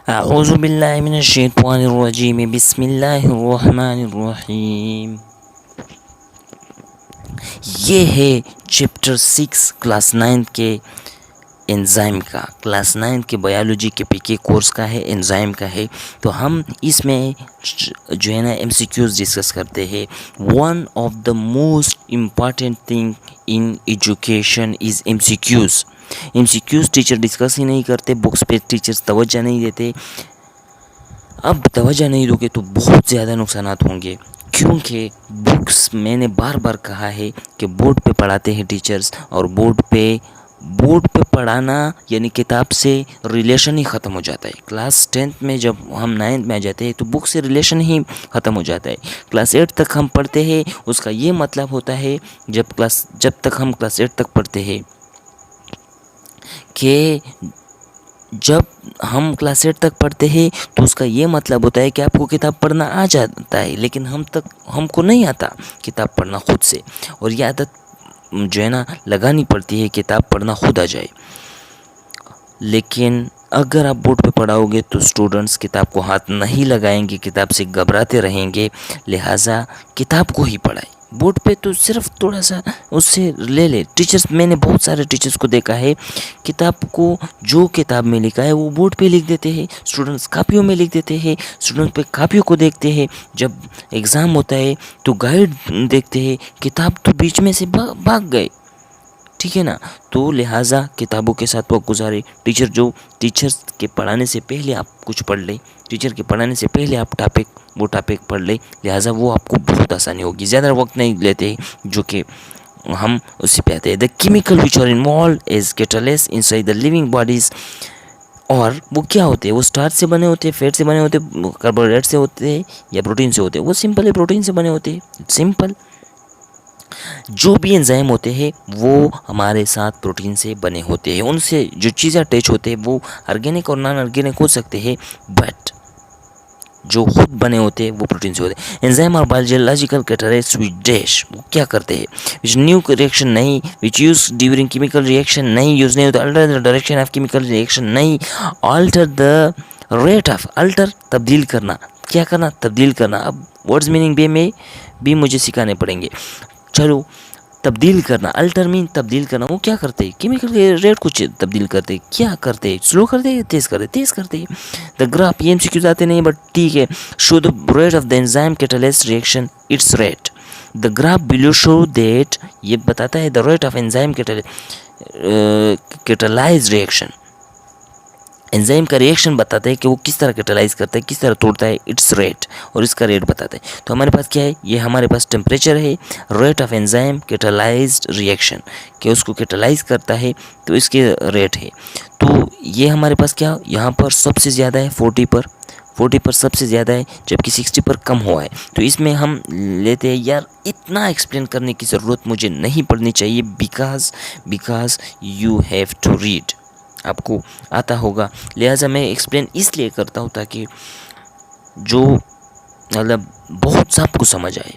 अऊज़ु बिल्लाहि मिनश शैतानिर रजीम बिस्मिल्लाहिर रहमानिर रहीम। ये है चैप्टर 6 क्लास 9 के एंजाइम का, क्लास 9 के बायोलॉजी के पीके कोर्स का है, एंजाइम का है। तो हम इसमें जो है ना एमसीक्यूज डिस्कस करते हैं। One of the most important thing in education is MCQs. MCQs teacher discuss ही नहीं करते, बुक्स पे टीचर्स तवज्जो नहीं देते। अब तवज्जो नहीं दोगे तो बहुत ज़्यादा नुकसानात होंगे, क्योंकि बुक्स मैंने बार बार कहा है कि बोर्ड पे पढ़ाते हैं टीचर्स, और बोर्ड पे पढ़ाना यानी किताब से रिलेशन ही ख़त्म हो जाता है। क्लास 10th में जब हम 9th में आ जाते हैं तो बुक से रिलेशन ही ख़त्म हो जाता है। क्लास 8 तक हम पढ़ते हैं, उसका ये मतलब होता है जब तक हम क्लास 8 तक पढ़ते हैं कि जब हम क्लास 8 तक पढ़ते हैं तो उसका ये मतलब होता है कि आपको किताब पढ़ना आ जाता है, लेकिन हमको नहीं आता किताब पढ़ना खुद से, और ये आदत जो है ना लगानी पड़ती है, किताब पढ़ना खुद आ जाए। लेकिन अगर आप बोर्ड पे पढ़ाओगे तो स्टूडेंट्स किताब को हाथ नहीं लगाएंगे, किताब से घबराते रहेंगे, लिहाजा किताब को ही पढ़ाएं। बोर्ड पे तो सिर्फ थोड़ा सा उससे ले टीचर्स, मैंने बहुत सारे टीचर्स को देखा है, किताब को जो किताब में लिखा है वो बोर्ड पे लिख देते हैं, स्टूडेंट्स कापियों में लिख देते हैं, स्टूडेंट पे कापियों को देखते हैं। जब एग्ज़ाम होता है तो गाइड देखते हैं, किताब तो बीच में से भाग गए, ठीक है ना। तो लिहाजा किताबों के साथ वक्त गुजारे। टीचर्स के पढ़ाने से पहले आप कुछ पढ़ लें, टीचर के पढ़ाने से पहले आप वो टॉपिक पढ़ लें, लिहाजा वो आपको बहुत आसानी होगी। ज़्यादा वक्त नहीं लेते जो कि हम उसी पे आते हैं। The chemical which are involve as catalyst inside the living bodies, और वो क्या होते हैं? वो स्टार्च से बने होते हैं, फैट से बने होते हैं, कार्बोहाइड्रेट से होते हैं या प्रोटीन से होते हैं? वो सिंपल है, प्रोटीन से बने होते हैं, सिंपल। जो भी एंजाइम होते हैं वो हमारे साथ प्रोटीन से बने होते हैं, उनसे जो चीज़ें अटैच होते हैं वो ऑर्गेनिक और नॉन ऑर्गेनिक हो सकते हैं, बट जो खुद बने होते हैं वो प्रोटीन से होते हैं। एंजाइम और बायोलॉजिकल कैटलिस्ट विच डैश, वो क्या करते हैं? विच न्यू रिएक्शन नहीं, which use during chemical reaction नहीं, यूज नहीं होता, alter the direction of chemical reaction नहीं, alter the rate of, alter तब्दील करना, क्या करना? तब्दील करना। अब वर्ड्स मीनिंग में भी मुझे सिखाने पड़ेंगे। चलो, तब्दील करना, अल्टर मीन तब्दील करना। वो क्या करते हैं? केमिकल के रेट को तब्दील करते हैं। क्या करते हैं? स्लो करते हैं, तेज करते हैं? तेज करते हैं। द ग्राफ, ये एमसीक्यूज आते नहीं बट ठीक है। Show the rate of the enzyme catalyst reaction, it's rate. The graph below show that, ये बताता है the rate of enzyme catalyse reaction, enzyme का रिएक्शन बताता है कि वो किस तरह कैटलाइज करता है, किस तरह तोड़ता है, इट्स रेट, और इसका रेट बताता है। तो हमारे पास क्या है? ये हमारे पास टेम्परेचर है, rate of enzyme catalysed reaction, कि उसको कैटलाइज करता है तो इसके रेट है। तो ये हमारे पास क्या, यहाँ पर सबसे ज़्यादा है 40 पर सबसे ज़्यादा है, जबकि 60 पर कम हुआ है। तो इसमें हम लेते हैं, यार इतना एक्सप्लेन करने की ज़रूरत मुझे नहीं पड़नी चाहिए, because you have to read, आपको आता होगा। लिहाजा मैं एक्सप्लेन इसलिए करता हूँ ताकि जो मतलब बहुत सबको समझ आए,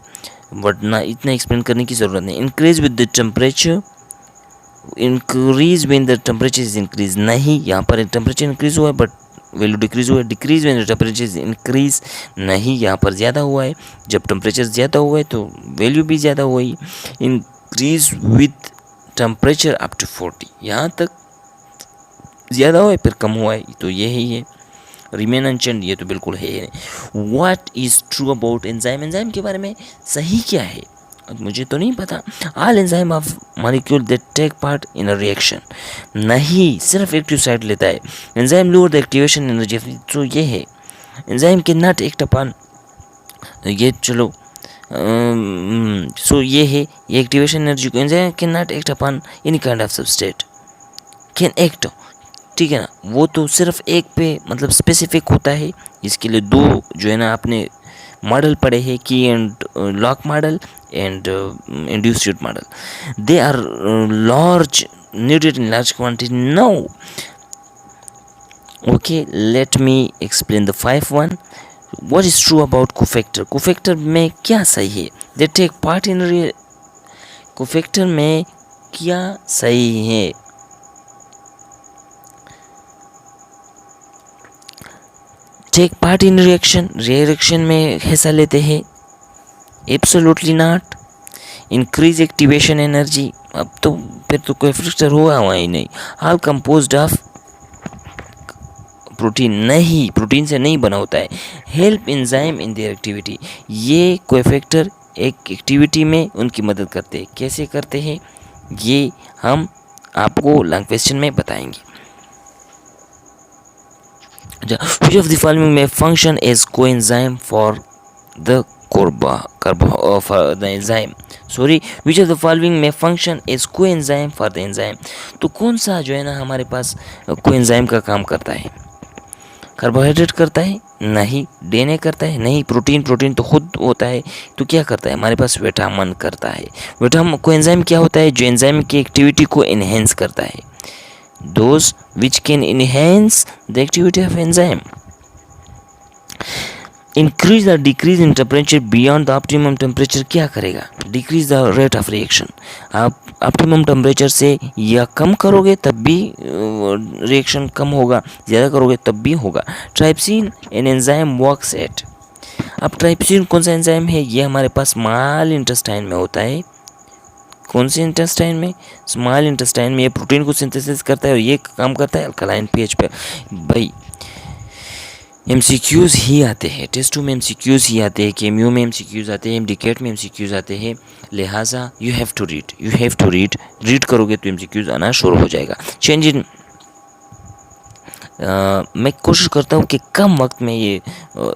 वरना इतना एक्सप्लेन करने की ज़रूरत नहीं। Increase with the temperature, increase when the temperature is increase, नहीं, यहाँ पर टेम्परेचर इंक्रीज हुआ है बट वैल्यू डिक्रीज हुआ है। Decrease when the temperature is increase, नहीं, यहाँ पर ज़्यादा हुआ है, जब टेम्परेचर ज़्यादा हुआ है तो वैल्यू भी ज़्यादा हुई। Increase with temperature up to 40, यहाँ तक ज़्यादा हुआ है फिर कम हुआ है, तो ये ही है। रिमेन अनचेंज, ये तो बिल्कुल है। What is true about enzyme, enzyme के बारे में सही क्या है? मुझे तो नहीं पता। All enzyme of molecule that take part in a reaction, नहीं, सिर्फ एक्टिव साइड लेता है। Enzyme lower the activation energy, तो ये है। एंजाइम के नॉट एक्ट अपॉन, ये चलो सो ये है, ये एक्टिवेशन एनर्जी को enzyme can not act upon any kind of substrate, can act, ठीक है ना। वो तो सिर्फ एक पे मतलब स्पेसिफिक होता है। इसके लिए दो जो है ना आपने मॉडल पढ़े हैं, key and lock model and induced model. They are large, needed in large quantity, no. Okay, let me explain the 5th one. What is true about cofactor, cofactor में क्या सही है? They take part in cofactor में क्या सही है? Take part इन reaction में हिस्सा लेते हैं? Absolutely not. Increase activation energy, अब तो फिर तो कोई फ्रिक्चर हुआ ही नहीं। ऑल कंपोज्ड ऑफ प्रोटीन, नहीं, प्रोटीन से नहीं बना होता है। Help enzyme in their activity, ये कोएफेक्टर एक एक्टिविटी में उनकी मदद करते हैं। कैसे करते हैं ये हम आपको लॉन्ग क्वेश्चन में बताएंगे। Which of the following may function as coenzyme for the which of the following may function as coenzyme for the enzyme? तो कौन सा जो है ना हमारे पास कोएंजाइम का काम करता है? कार्बोहाइड्रेट करता है? नहीं। डीएनए करता है? नहीं। प्रोटीन तो खुद होता है। तो क्या करता है हमारे पास? विटामिन करता है। विटामिन कोएंजाइम क्या होता है? जो एंजाइम की एक्टिविटी को एनहेंस करता है। Those which can enhance the activity of enzyme. Increase or decrease in temperature beyond the optimum temperature क्या करेगा? Decrease the rate of reaction. आप ऑप्टिमम टेम्परेचर से या कम करोगे तब भी रिएक्शन कम होगा, ज़्यादा करोगे तब भी होगा। Trypsin an enzyme works at, अब ट्राइप्सिन कौन सा एंजाइम है? ये हमारे पास स्मॉल इंटेस्टाइन में होता है। कौन से इंटेस्टाइन में? स्मॉल इंटेस्टाइन में। ये प्रोटीन को सिंथेसिस करता है और ये काम करता है अल्कलाइन पीएच पे। भाई एमसीक्यूज ही आते हैं, टेस्ट 2 में एमसीक्यूज ही आते हैं, केम्यू में एमसीक्यूज आते हैं, डिकेट में एमसीक्यूज आते हैं। लिहाजा you have to read, read करोगे तो एमसीक्यूज आना शुरू हो जाएगा। चेंज इन मैं कोशिश करता हूँ कि कम वक्त में ये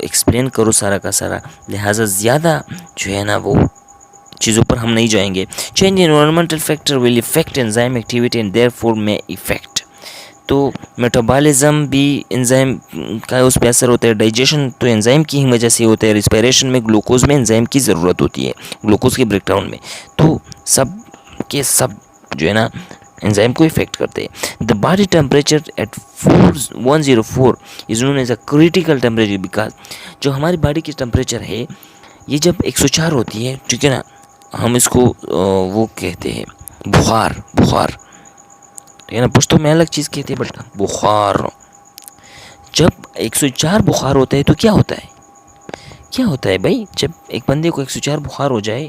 एक्सप्लेन करो सारा का सारा, लिहाजा ज़्यादा जो है ना वो चीज़ों पर हम नहीं जाएंगे। Change in environmental factor will effect enzyme activity and therefore may effect, तो मेटाबॉलिज्म भी एंजाइम का उस पर असर होता है। डाइजेशन तो एंजाइम की ही वजह से होता है। रिस्पिरेशन में ग्लूकोज में एंजाइम की ज़रूरत होती है, ग्लूकोज के ब्रेकडाउन में, तो सब के सब जो है ना एंजाइम को इफेक्ट करते हैं। The body temperature at 104 is known as a critical temperature, because जो हमारी बॉडी की टेम्परेचर है ये जब 104 होती है, ठीक है ना, हम इसको वो कहते हैं बुखार, ठीक है ना, पुश्तों में अलग चीज़ कहते हैं बट बुखार। जब 104 बुखार होता है तो क्या होता है भाई? जब एक बंदे को 104 बुखार हो जाए